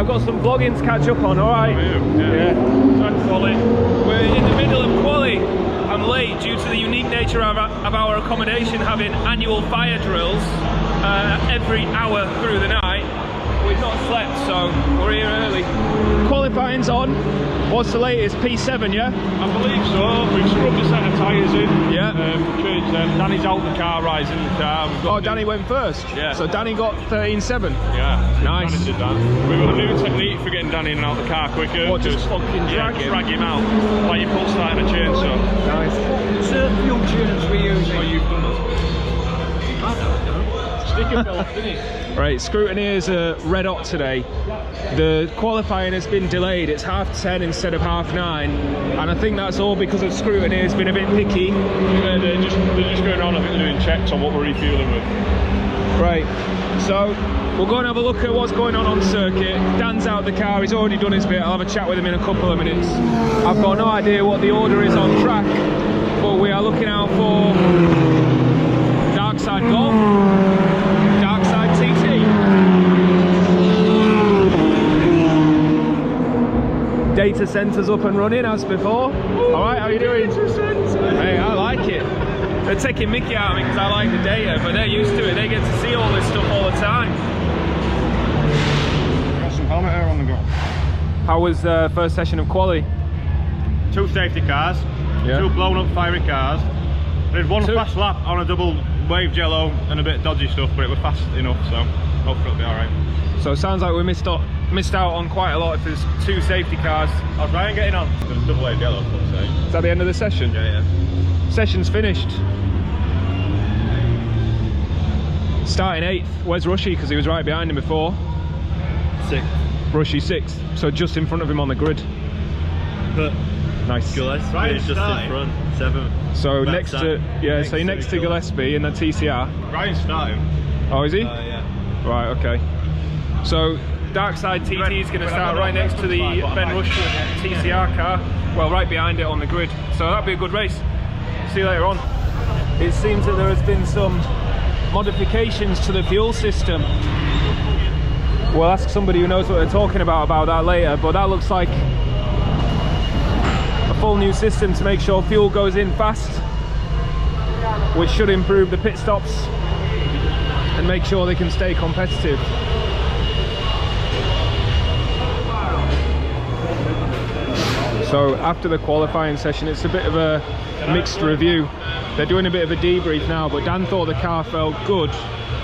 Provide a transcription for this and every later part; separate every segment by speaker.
Speaker 1: I've got some vlogging to catch up on, alright?
Speaker 2: Yeah.
Speaker 1: We're in the middle of quali. I'm late due to the unique nature of our accommodation having annual fire drills every hour through the night. We've not slept, so we're here early. Qualifying's on. What's the latest? P7, yeah?
Speaker 2: I believe so. We've scrubbed a set of tyres in.
Speaker 1: Yeah.
Speaker 2: Because Danny's out the car, rising the car.
Speaker 1: Oh, Danny went first?
Speaker 2: Yeah.
Speaker 1: So Danny got 13.7?
Speaker 2: Yeah.
Speaker 1: Nice.
Speaker 2: Danny did that. We've got a new technique for getting Danny in and out the car quicker.
Speaker 1: What, just fucking drag him?
Speaker 2: Drag him out. Like you put starting a chainsaw.
Speaker 1: Nice.
Speaker 3: What's the fuel tunes we're using?
Speaker 2: Oh, you've done that.
Speaker 3: I don't know.
Speaker 2: Sticker fell off, didn't it?
Speaker 1: Right, scrutineers are red hot today. The qualifying has been delayed. It's 10:30 instead of 9:30, and I think that's all because of scrutineers being a bit picky.
Speaker 2: Yeah, they're just going around. I think they're doing checks on what we're refueling with.
Speaker 1: Right, so we'll go and have a look at what's going on circuit. Dan's out the car. He's already done his bit. I'll have a chat with him in a couple of minutes. I've got no idea what the order is on track, but we are looking out for Darkside Golf, Darkside TT. Data centers up and running as before. Alright, how you doing? Hey, I like it. They're taking mickey out of me because I like the data, but they're used to it. They get to see all this stuff all the time.
Speaker 2: Got some helmet air on the go.
Speaker 1: How was the first session of quali?
Speaker 2: 2 safety cars,
Speaker 1: Yeah.
Speaker 2: 2 blown up fiery cars. There's 1 fast lap on a double wave jello and a bit of dodgy stuff, but it was fast enough, so hopefully it'll be alright.
Speaker 1: So it sounds like we missed out on quite a lot if there's 2 safety cars.
Speaker 2: How's Ryan getting on? There's a double wave jello, I'd say.
Speaker 1: Is that the end of the session?
Speaker 2: Yeah.
Speaker 1: Session's finished. Starting 8th. Where's Rushy? Because he was right behind him before.
Speaker 4: 6th.
Speaker 1: Rushy 6th. So just in front of him on the grid.
Speaker 4: But
Speaker 1: Nice.
Speaker 4: Gillespie is just in front. 7th.
Speaker 1: So
Speaker 4: Back
Speaker 1: next
Speaker 4: side.
Speaker 1: to
Speaker 4: Next
Speaker 1: so you're next to Gillespie in the TCR.
Speaker 2: Ryan's starting.
Speaker 1: Oh, is he?
Speaker 4: Yeah.
Speaker 1: Right. Okay. So Darkside TT is going to start right next to the Ben Rush TCR car. Well, right behind it on the grid. So that'll be a good race. See you later on. It seems that there has been some modifications to the fuel system. We'll ask somebody who knows what they're talking about that later, but that looks like a full new system to make sure fuel goes in fast, which should improve the pit stops and make sure they can stay competitive. So after the qualifying session, it's a bit of a mixed review. They're doing a bit of a debrief now, but Dan thought the car felt good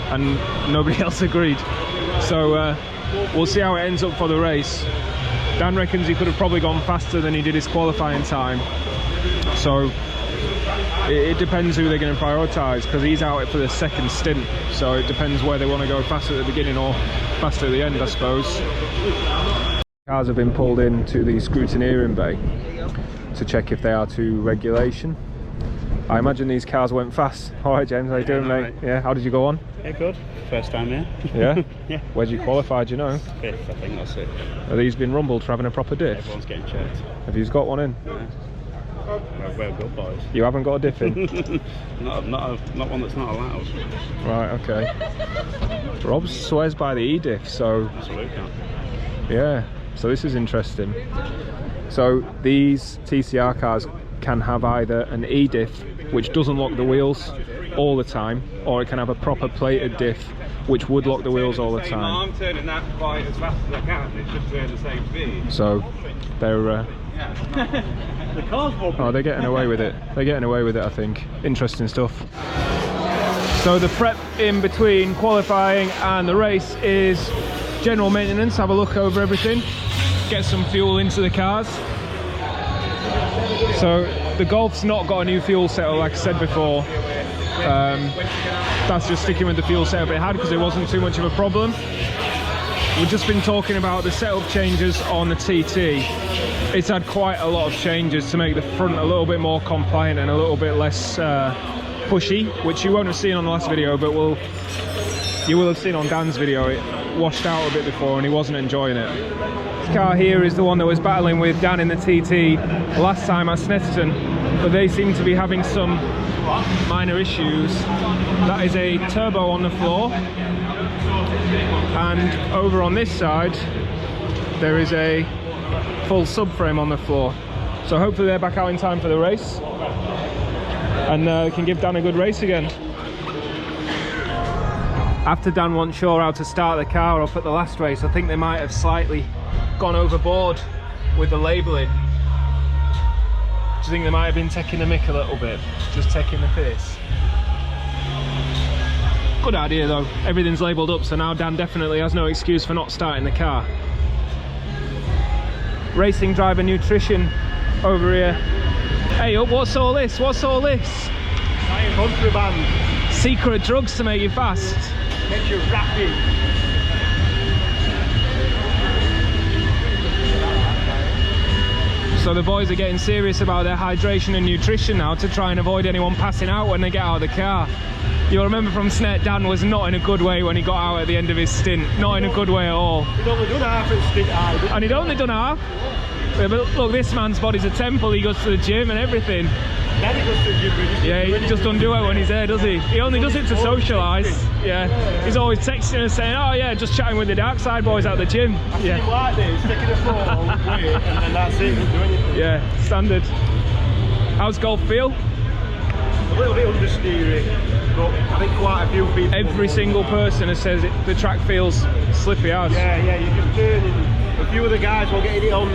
Speaker 1: and nobody else agreed. So we'll see how it ends up for the race. Dan reckons he could have probably gone faster than he did his qualifying time. So it depends who they're going to prioritise, because he's out for the 2nd stint. So it depends where they want to go faster at the beginning or faster at the end, I suppose. Cars have been pulled into the scrutineering bay to check if they are to regulation. I imagine these cars went fast. Alright James, how you doing, mate? Yeah, how did you go on?
Speaker 4: Yeah, good. First time here.
Speaker 1: Yeah?
Speaker 4: Yeah.
Speaker 1: Where'd you qualify, do you know?
Speaker 4: 5th, I think that's it.
Speaker 1: Are these been rumbled for having a proper diff?
Speaker 4: Everyone's getting checked.
Speaker 1: Have you got one in?
Speaker 4: Yeah. We're good boys.
Speaker 1: You haven't got a diff in?
Speaker 4: not one that's not allowed.
Speaker 1: Right, okay. Rob swears by the E-diff, so...
Speaker 4: That's what we can.
Speaker 1: Yeah, so this is interesting. So these TCR cars can have either an E-diff, which doesn't lock the wheels all the time, or it can have a proper plated diff, which would lock the wheels all the time.
Speaker 2: I'm turning that quite as fast as I can. It's just doing the same speed.
Speaker 1: So they're...
Speaker 4: The car's wobbling.
Speaker 1: Oh, they're getting away with it. They're getting away with it, I think. Interesting stuff. So the prep in between qualifying and the race is general maintenance. Have a look over everything. Get some fuel into the cars. So the Golf's not got a new fuel setup, like I said before. That's just sticking with the fuel setup it had because it wasn't too much of a problem. We've just been talking about the setup changes on the TT. It's had quite a lot of changes to make the front a little bit more compliant and a little bit less pushy, which you won't have seen on the last video, but you will have seen on Dan's video. It washed out a bit before and he wasn't enjoying it. This car here is the one that was battling with Dan in the TT last time at Snetterton, but they seem to be having some minor issues. That is a turbo on the floor, and over on this side there is a full subframe on the floor. So hopefully they're back out in time for the race, and can give Dan a good race again. After Dan wasn't sure how to start the car up at the last race, I think they might have slightly gone overboard with the labelling. Do you think they might have been taking the mick a little bit? Just taking the piss? Good idea though, everything's labelled up, so now Dan definitely has no excuse for not starting the car. Racing driver nutrition over here. Hey up, what's all this? What's all this?
Speaker 4: Contraband.
Speaker 1: Secret drugs to make you fast.
Speaker 4: Get you rapid.
Speaker 1: So the boys are getting serious about their hydration and nutrition now to try and avoid anyone passing out when they get out of the car. You'll remember from Snet, Dan was not in a good way when he got out at the end of his stint. Not in a good way at all.
Speaker 4: He'd only done half his stint,
Speaker 1: and he'd only done half. Yeah, but look, this man's body's a temple. He goes to the gym and everything.
Speaker 4: Daddy goes to the gym,
Speaker 1: yeah, he just doesn't do it when he's there, does he? He only does it to socialise. Yeah. He's always texting us saying, oh yeah, just chatting with the Darkside boys at the gym.
Speaker 4: I see him like this, taking a photo, wait, and then that's it, he's doing it.
Speaker 1: Yeah, standard. How's golf feel?
Speaker 4: A little bit understeering, but I think quite a few people...
Speaker 1: Every single person has says the track feels slippy as.
Speaker 4: Yeah, you're just turning. A few of the guys were getting it on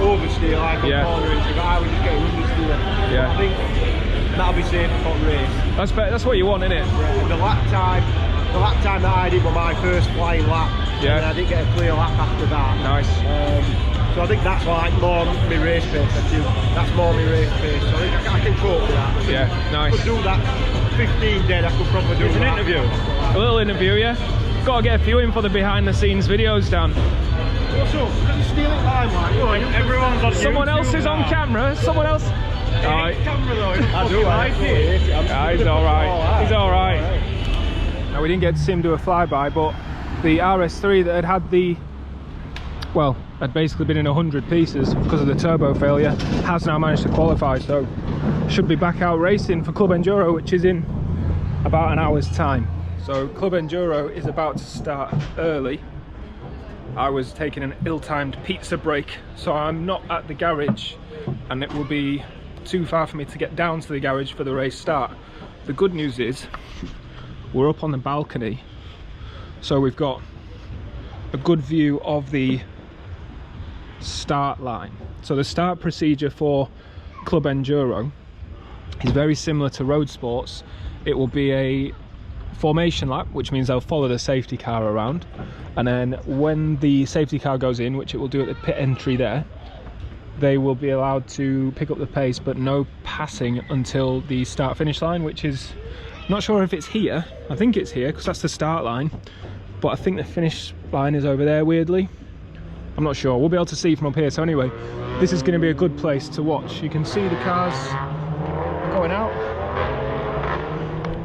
Speaker 4: oversteer, like on cornering, but I was just getting understeer.
Speaker 1: Yeah.
Speaker 4: I think that'll be safe for the race.
Speaker 1: That's what you want, isn't it?
Speaker 4: Yeah, the lap time that I did was my first flying lap.
Speaker 1: Yeah.
Speaker 4: And I didn't get a clear lap after that.
Speaker 1: Nice.
Speaker 4: So I think that's like more my race pace. That's more my race pace. So I think I can cope with that.
Speaker 1: Yeah, nice.
Speaker 4: I could do that 15 dead, I could probably do that.
Speaker 2: An interview?
Speaker 1: A little interview, yeah. Got to get a few in for the behind the scenes videos, Dan.
Speaker 4: What's up? Because you're stealing limelight.
Speaker 2: Everyone's on
Speaker 1: Someone else is on camera. Someone else.
Speaker 4: Camera though.
Speaker 2: I do like it.
Speaker 1: He's alright. He's alright. Now we didn't get to see him do a flyby, but the RS3 that had the, well, had basically been in 100 pieces because of the turbo failure, has now managed to qualify, so should be back out racing for Club Enduro, which is in about an hour's time. So Club Enduro is about to start early. I was taking an ill-timed pizza break, so I'm not at the garage, and it will be too far for me to get down to the garage for the race start. The good news is we're up on the balcony, so we've got a good view of the start line. So the start procedure for Club Enduro is very similar to road sports. It will be a formation lap, which means they'll follow the safety car around, and then when the safety car goes in, which it will do at the pit entry there, they will be allowed to pick up the pace, but no passing until the start finish line, which is, not sure if it's here. I think it's here because that's the start line, but I think the finish line is over there weirdly. I'm not sure. We'll be able to see from up here. So anyway, this is going to be a good place to watch. You can see the cars going out.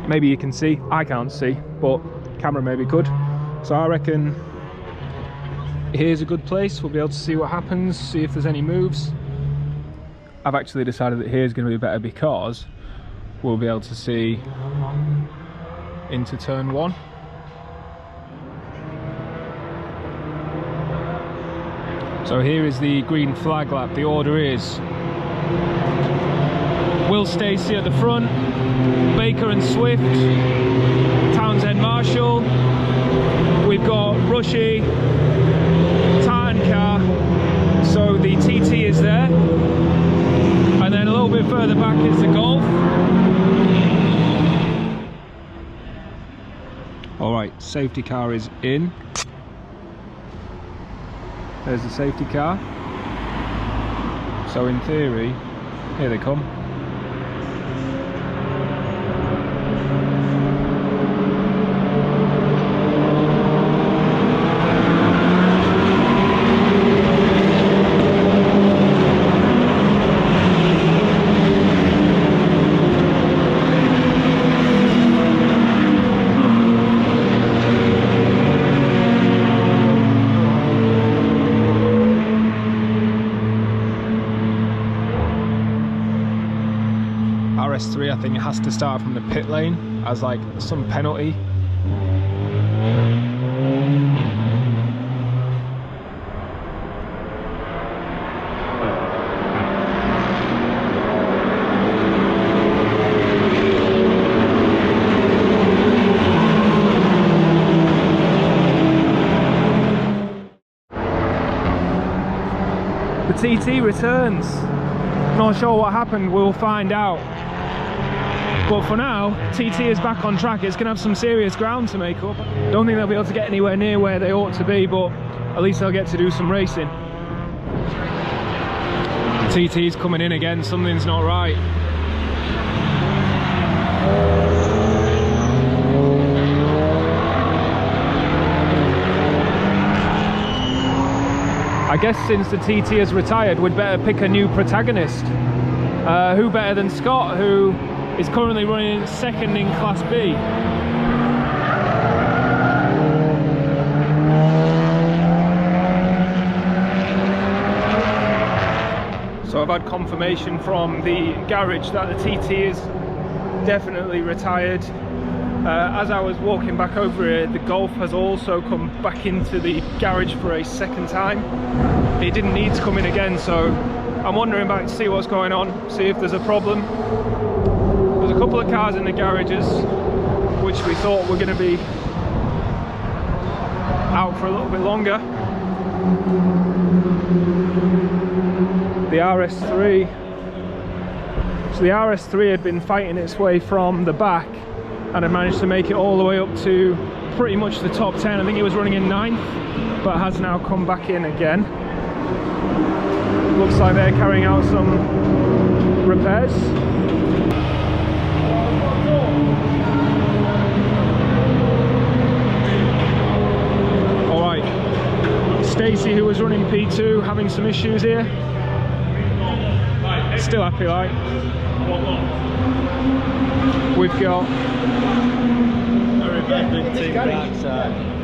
Speaker 1: Maybe you can see. I can't see, but camera maybe could. So I reckon here's a good place. We'll be able to see what happens, see if there's any moves. I've actually decided that here's going to be better because we'll be able to see into turn one. So here is the green flag lap. The order is Will Stacey at the front, Baker and Swift, Townsend Marshall, we've got Rushy, Tartan car, so the TT is there, and then a little bit further back is the Golf. Alright, safety car is in. There's the safety car. So in theory, here they come. RS3, I think it has to start from the pit lane as like some penalty. TT returns. Not sure what happened, we'll find out. But for now, TT is back on track. It's going to have some serious ground to make up. Don't think they'll be able to get anywhere near where they ought to be, but at least they'll get to do some racing. TT's coming in again, something's not right. I guess since the TT has retired, we'd better pick a new protagonist. Who better than Scott, who is currently running second in Class B. So I've had confirmation from the garage that the TT is definitely retired. As I was walking back over here, the Golf has also come back into the garage for a second time. It didn't need to come in again, so I'm wandering back to see what's going on, see if there's a problem. There's a couple of cars in the garages which we thought were going to be out for a little bit longer. The RS3. So the RS3 had been fighting its way from the back and had managed to make it all the way up to pretty much the top 10. I think it was running in 9th, but has now come back in again. Looks like they're carrying out some repairs. Alright, Stacey, who was running P2, having some issues here. Still happy like. We've got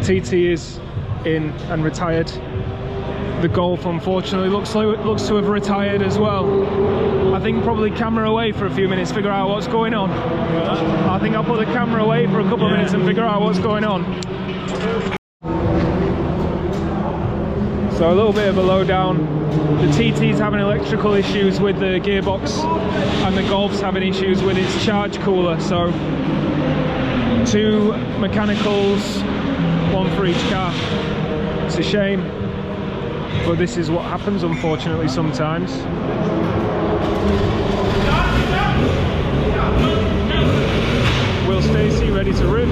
Speaker 1: TT is in and retired. The Golf unfortunately looks to have retired as well. I think probably camera away for a few minutes, figure out what's going on. I think I'll put the camera away for a couple of minutes and figure out what's going on. So a little bit of a lowdown. The TT's having electrical issues with the gearbox and the Golf's having issues with its charge cooler. So 2 mechanicals, 1 for each car. It's a shame, but this is what happens unfortunately sometimes. Will Stacey ready to rip?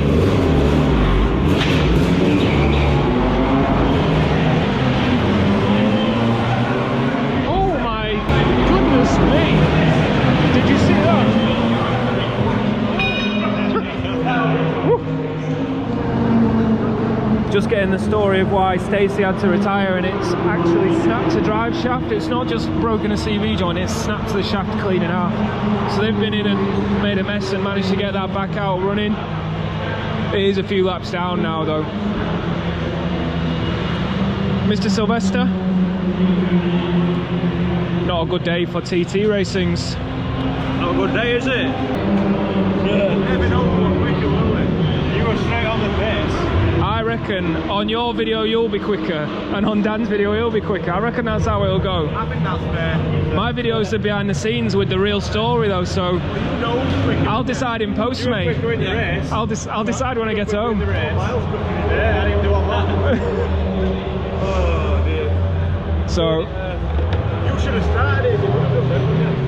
Speaker 1: Did you see that? Just getting the story of why Stacey had to retire, and it's actually snapped a drive shaft. It's not just broken a CV joint, it's snapped the shaft clean in half. So they've been in and made a mess and managed to get that back out running. It is a few laps down now though. Mr. Sylvester? Not a good day for TT racings.
Speaker 2: Not a good day, is it? Yeah. Never know what quicker, will it? You go straight on the pace.
Speaker 1: I reckon on your video you'll be quicker, and on Dan's video he'll be quicker. I reckon that's how it'll go.
Speaker 2: I think that's fair.
Speaker 1: My videos are behind the scenes with the real story though, so I'll decide in post, mate.
Speaker 2: Quicker in the race.
Speaker 1: I'll decide when I get home.
Speaker 2: Yeah, I didn't do all that. Oh dear.
Speaker 1: So
Speaker 2: you should have started it. You would have done that, wouldn't you?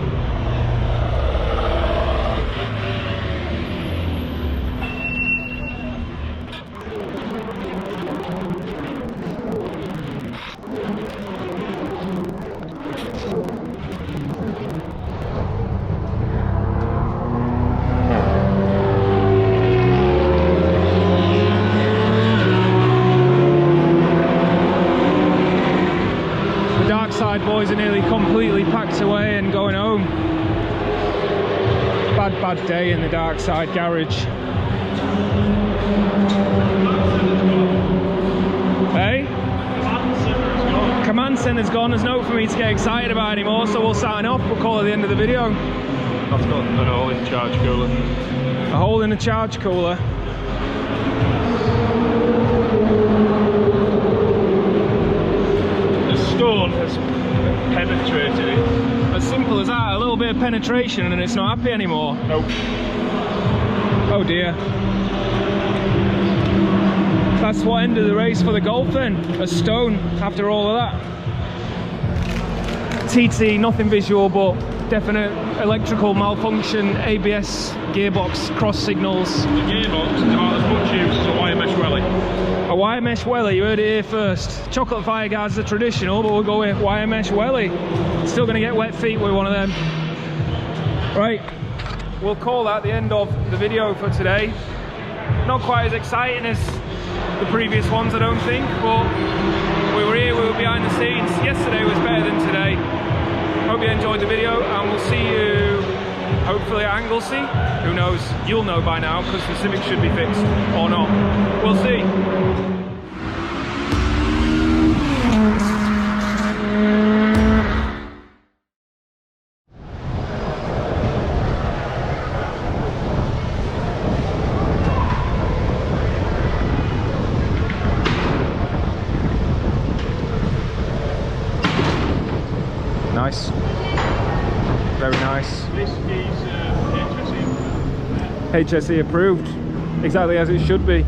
Speaker 1: Darkside boys are nearly completely packed away and going home. Bad day in the Darkside garage. Hey? Command center's gone. There's no for me to get excited about anymore, so we'll sign off. We'll call it the end of the video.
Speaker 2: That's got an hole in the charge cooler.
Speaker 1: A hole in the charge cooler.
Speaker 2: Stone has penetrated it.
Speaker 1: As simple as that, a little bit of penetration and it's not happy anymore.
Speaker 2: Nope.
Speaker 1: Oh dear. That's what ended the race for the Golf then. A stone after all of that. TT, nothing visual, but definite electrical malfunction, ABS, gearbox, cross signals.
Speaker 2: The gearbox is about as much use as a wire mesh welly.
Speaker 1: A wire mesh welly, you heard it here first. Chocolate fire guards are traditional, but we'll go with wire mesh welly. Still gonna get wet feet with one of them. Right, we'll call that the end of the video for today. Not quite as exciting as the previous ones, I don't think, but we were here, we were behind the scenes. Yesterday was better than today. Hope you enjoyed the video, and we'll see you hopefully at Anglesey. Who knows? You'll know by now, because the Civic should be fixed, or not. We'll see. Nice. Very nice.
Speaker 2: This is HSE.
Speaker 1: HSE approved. Exactly as it should be.